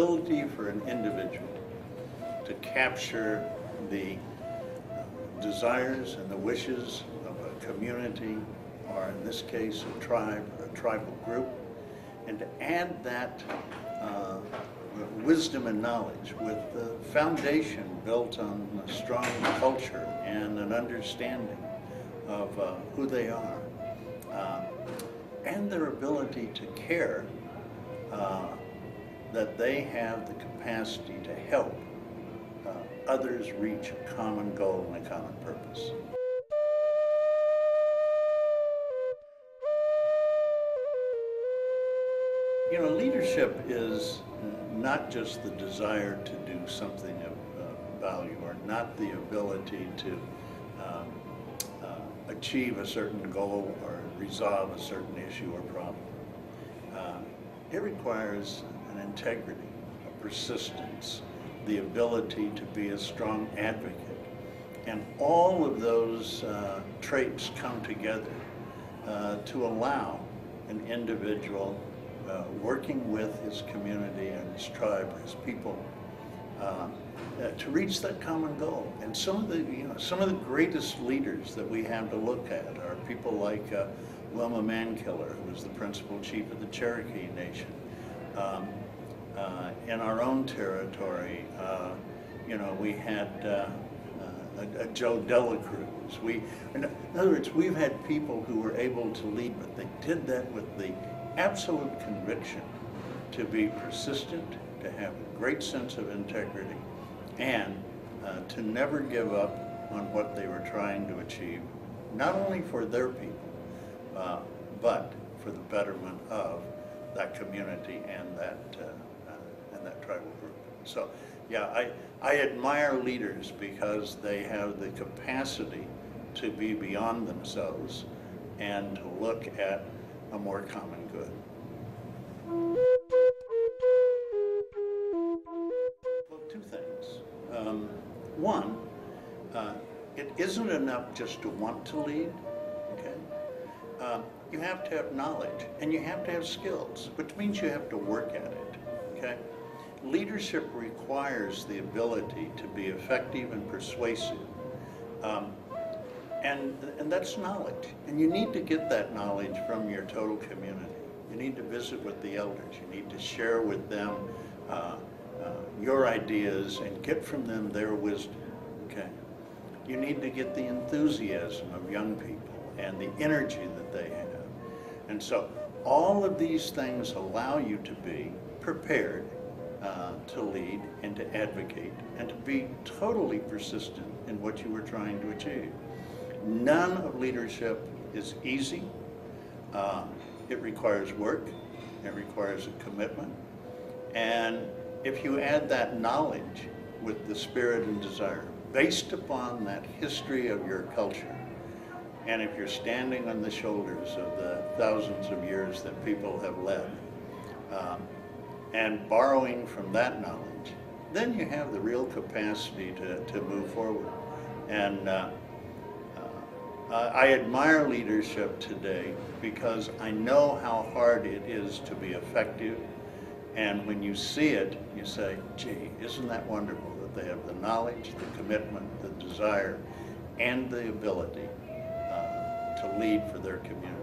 ability for an individual to capture the desires and the wishes of a community, or in this case a tribe, or a tribal group, and to add that wisdom and knowledge with the foundation built on a strong culture and an understanding of who they are, and their ability to care that they have the capacity to help others reach a common goal and a common purpose. You know, leadership is not just the desire to do something of value, or not the ability to achieve a certain goal or resolve a certain issue or problem. It requires an integrity, a persistence, the ability to be a strong advocate. And all of those traits come together to allow an individual working with his community and his tribe, his people, to reach that common goal. And some of the greatest leaders that we have to look at are people like Wilma Mankiller, who was the principal chief of the Cherokee Nation. In our own territory, we had Joe Delacruz. In other words, we've had people who were able to lead, but they did that with the absolute conviction to be persistent, to have a great sense of integrity, and to never give up on what they were trying to achieve, not only for their people, but for the betterment of that community and that tribal group. So, yeah, I admire leaders because they have the capacity to be beyond themselves and to look at a more common good. Well, two things. One, it isn't enough just to want to lead, okay? You have to have knowledge, and you have to have skills, which means you have to work at it, okay? Leadership requires the ability to be effective and persuasive, and that's knowledge. And you need to get that knowledge from your total community. You need to visit with the elders. You need to share with them your ideas and get from them their wisdom, okay? You need to get the enthusiasm of young people and the energy that they have. And so all of these things allow you to be prepared to lead and to advocate and to be totally persistent in what you were trying to achieve. None of leadership is easy. It requires work. It requires a commitment. And if you add that knowledge with the spirit and desire, based upon that history of your culture, and if you're standing on the shoulders of the thousands of years that people have led, and borrowing from that knowledge, then you have the real capacity to move forward. And I admire leadership today because I know how hard it is to be effective. And when you see it, you say, gee, isn't that wonderful that they have the knowledge, the commitment, the desire, and the ability to lead for their community.